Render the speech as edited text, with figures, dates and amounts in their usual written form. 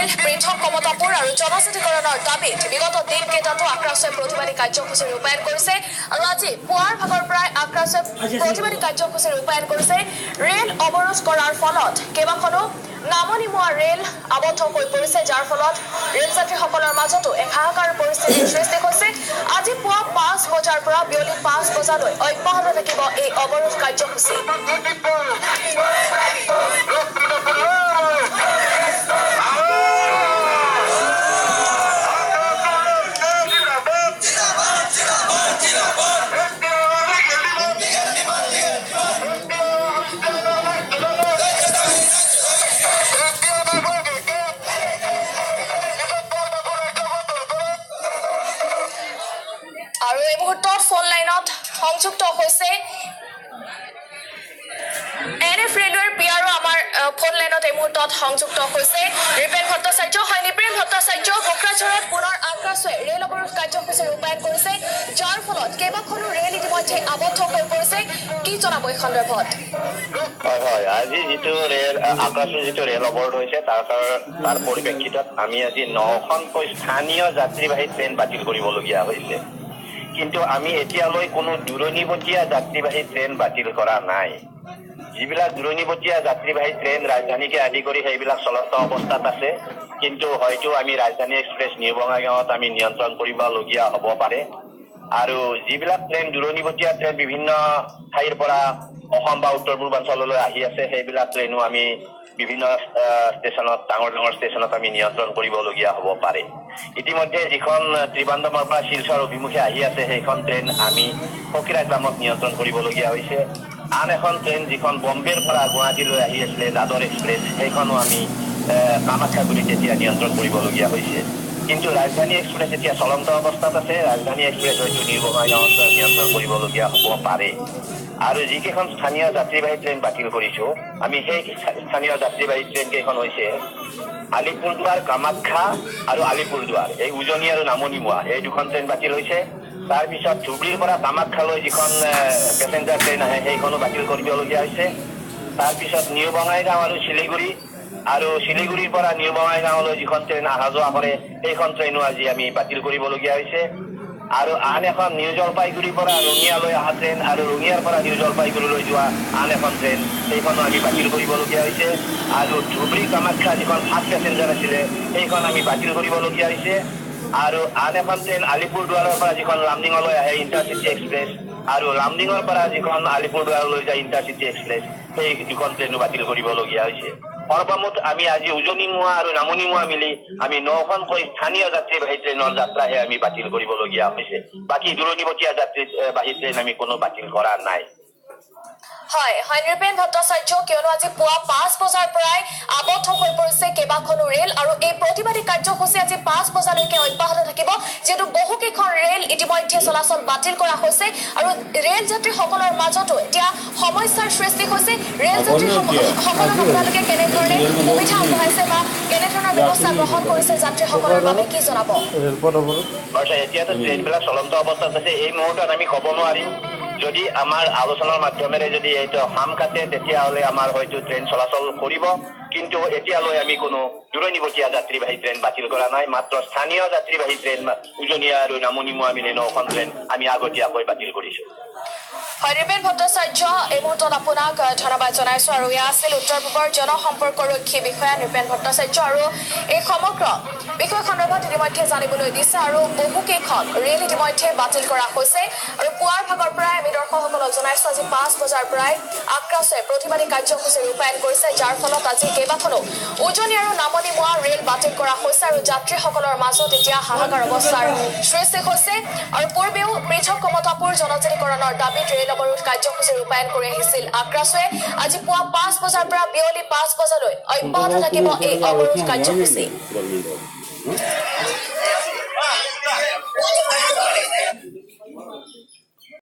আছিল পৃথক কমতাপুৰ আৰু জনজাতিকৰণৰ দাবীত বিগত দিনকেইটাতো আক্ৰাসে প্ৰতিবাদী কাৰ্যসূচী ৰূপায়ণ কৰিছে আৰু আজি পুৱাৰ ভাগৰ পৰাই আক্ৰাসে প্ৰতিবাদী কাৰ্যসূচী ৰূপায়ণ কৰিছে ৰেল অৱৰোধ কৰাৰ ফলত কেইবাখনো নামনিমুৱা ৰেল আবদ্ধ হৈ পৰিছে যাৰ ফলত ৰেল যাত্ৰীসকলৰ মাজতো এক হাহাকাৰ পৰিস্থিতিৰ সৃষ্টি হৈছে আজি পুৱা 5 বজাৰ পৰা বিয়লি 5 বজালৈ অব্যাহত থাকিব এই অৱৰোধ কাৰ্যসূচী আৰু এই মুহূৰ্তত ফোন লাইনত সংযুক্ত হৈছে এনএফ ৰেলৱেৰ পিআৰও আমাৰ ফোন লাইনত এই মুহূৰ্তত সংযুক্ত হৈছে নৃপেন ভট্টাচাৰ্য হয় নৃপেন ভট্টাচাৰ্য কোকৰাঝাৰত পুনৰ আক্ৰাসে ৰেল অৱৰোধ কাৰ্যসূচী ৰূপায়ণ কৰিছে যাৰ ফলত কেইবাখনো ৰেল ইতিমধ্যে আবদ্ধ হৈ পৰিছে কি জনাব এই সন্দৰ্ভত হয় আজি যিটো ৰেল আকাশৰ যিটো ৰেল অৱৰোধ হৈছে তাৰ পৰিপ্ৰেক্ষিতত আমি আজি 9খনকৈ স্থানীয় যাত্ৰীবাহী ট্ৰেইন বাতিল কৰিবলগীয়া হৈছে কিন্তু আমি এতিয়ালৈ কোনো দূৰণিবতীয়া যাত্ৰীবাহী ট্ৰেইন বাতিল কৰা নাই যিবিলাক দূৰণিবতীয়া যাত্ৰীবাহী ট্ৰেইন ৰাজধানীকে আদি কৰি সেইবিলাক চলন্ত অৱস্থাত আছে কিন্তু হয়তো আমি ৰাজধানী এক্সপ্ৰেছ নিউ বঙাইগাঁৱত আমি নিয়ন্ত্ৰণ কৰিবলগীয়া হ'ব পাৰে আৰু যিবিলাক ট্ৰেইন দূৰণিবতীয়া ট্ৰেইন বিভিন্ন ঠাইৰ পৰা অসম বা উত্তৰ পূৰ্বাঞ্চললৈ আহি আছে সেইবিলাক ট্ৰেইনো আমি বিভিন্ন ষ্টেচনত ডাঙৰ ষ্টেচনত আমি নিয়ন্ত্ৰণ কৰিবলগীয়া হ'ব পাৰে ইতিমধ্যে যিখন ত্ৰিবান্ধমৰ পৰা শিলচৰ অভিমুখে আহি আছে সেইখন ট্ৰেইন আমি ফকিৰাগ্ৰামত নিয়ন্ত্ৰণ কৰিবলগীয়া হৈছে আন এখন ট্ৰেইন যিখন বম্বেৰ পৰা গুৱাহাটীলৈ আহি আছিলে দাদৰ এক্সপ্ৰেছ সেইখনো আমি কামাখ্যাগুৰিত এতিয়া নিয়ন্ত্ৰণ কৰিবলগীয়া হৈছে কিন্তু ৰাজধানী এক্সপ্ৰেছ এতিয়া চলন্ত অৱস্থাত আছে ৰাজধানী এক্সপ্ৰেছ হয়তো নিউ বঙাইগাঁৱত নিয়ন্ত্ৰণ কৰিবলগীয়া হ'ব পাৰে আৰু যিকেইখন স্থানীয় যাত্ৰীবাহী ট্ৰেইন বাতিল কৰিছো আমি সেই স্থানীয় যাত্ৰীবাহী ট্ৰেইন কেইখন হৈছে আলিপুৰদুৱাৰ কামাখ্যা আৰু আলিপুৰদুৱাৰ এই উজনি আৰু নামনিমুৱা এই দুখন ট্ৰেইন বাতিল হৈছে তাৰপিছত ধুবুৰীৰ পৰা কামাখ্যালৈ যিখন পেচেঞ্জাৰ ট্ৰেইন আহে সেইখনো বাতিল কৰিবলগীয়া হৈছে তাৰপিছত নিউ বঙাইগাঁও আৰু শিলিগুৰিৰ পৰা নিউ বঙাইগাঁৱলৈ যিখন ট্ৰেইন অহা যোৱা কৰে সেইখন ট্ৰেইনো আজি আমি বাতিল কৰিবলগীয়া হৈছে আৰু আন এখন নিউ জলপাইগুৰিৰ পৰা ৰঙিয়ালৈ অহা ট্ৰেইন আৰু ৰঙিয়াৰ পৰা নিউ জলপাইগুৰিলৈ যোৱা আন এখন ট্ৰেইন সেইখনো আমি বাতিল কৰিবলগীয়া হৈছে আৰু ধুবুৰী কামাখ্যা যিখন ফাষ্ট পেচেঞ্জাৰ আছিলে সেইখন আমি বাতিল কৰিবলগীয়া হৈছে আৰু আন এখন ট্ৰেইন আলিপুৰদুৱাৰৰ পৰা যিখন লামডিঙলৈ আহে ইণ্টাৰচিটি এক্সপ্ৰেছ আৰু লামডিঙৰ পৰা যিখন আলিপুৰদুৱাৰলৈ যায় ইণ্টাৰচিটি এক্সপ্ৰেছ সেই দুখন ট্ৰেইনো বাতিল কৰিবলগীয়া হৈছে সৰ্বমুঠ আমি আজি উজনিমুৱা আৰু নামনিমুৱা মিলি আমি 9খনকৈ স্থানীয় যাত্ৰীবাহী ট্ৰেইনৰ যাত্ৰাহে আমি বাতিল কৰিবলগীয়া হৈছে বাকী দূৰণিবতীয়া যাত্ৰীবাহী ট্ৰেইন আমি কোনো বাতিল কৰা নাই হয় নৃপেন ভট্টাচাৰ্য কিয়নো আজি পুৱা 5 বজাৰ পৰাই আবদ্ধ হৈ পৰিছে কেইবাখনো ৰেল আৰু এই প্ৰতিবাদী কাৰ্যসূচী আজি 5 বজালৈকে অব্যাহত থাকিব যেহেতু বহুকেইখন ৰেল ইতিমধ্যে চলাচল বাতিল কৰা হৈছে আৰু ৰেল যাত্ৰীসকলৰ মাজতো এতিয়া সমস্যাৰ সৃষ্টি হৈছে ৰেল যাত্ৰীসকলক আপোনালোকে কেনেধৰণে সুবিধা আগবঢ়াইছে বা কেনেধৰণৰ ব্যৱস্থা গ্ৰহণ কৰিছে যাত্ৰীসকলৰ বাবে কি জনাব এতিয়াতো ট্ৰেইনবিলাক চলন্ত অৱস্থাত আছে এই মুহূৰ্তত আমি ক'ব নোৱাৰিম যদি আমাৰ আলোচনাৰ মাধ্যমেৰে যদি এইটো হাম কাটে তেতিয়াহ'লে আমাৰ হয়তো ট্ৰেইন চলাচল কৰিব কিন্তু এতিয়ালৈ আমি কোনো দূৰণিবতীয়া যাত্ৰীবাহী ট্ৰেইন বাতিল কৰা নাই মাত্ৰ স্থানীয় যাত্ৰীবাহী ট্ৰেইন উজনিয়া আৰু নামনিমুৱা মিলি 9খন ট্ৰেইন আমি আগতীয়াকৈ বাতিল কৰিছোঁ নৃপেন ভট্টাচাৰ্য এই মুহূৰ্তত আপোনাক ধন্যবাদ জনাইছো আৰু এয়া আছিল উত্তৰ পূবৰ জনসম্পৰ্কৰক্ষী বিষয়া নৃপেন ভট্টাচাৰ্য আৰু এই সমগ্ৰ বিষয় সন্দৰ্ভত ইতিমধ্যে জানিবলৈ দিছে আৰু বহুকেইখন ৰেল ইতিমধ্যে বাতিল কৰা হৈছে আৰু পুৱাৰ ভাগৰ পৰাই আমি দৰ্শকসকলক জনাইছো আজি 5 বজাৰ পৰাই আক্ৰাসে প্ৰতিবাদী কাৰ্যসূচী ৰূপায়ণ কৰিছে যাৰ ফলত আজি কেইবাখনো উজনি আৰু নামনিমুৱা ৰেল বাতিল কৰা হৈছে আৰু যাত্ৰীসকলৰ মাজত এতিয়া হাহাকাৰ অৱস্থাৰ সৃষ্টি হৈছে আৰু পূৰ্বেও পৃথক কমতাপুৰ জনজাতিকৰণৰ দাবীত ৰেল অৱৰোধ কাৰ্যসূচী ৰূপায়ণ কৰি আহিছিল আক্ৰাসে আজি পুৱা 5 বজাৰ পৰা বিয়লি 5 বজালৈ অব্যাহত থাকিব এই অৱৰোধ কাৰ্যসূচী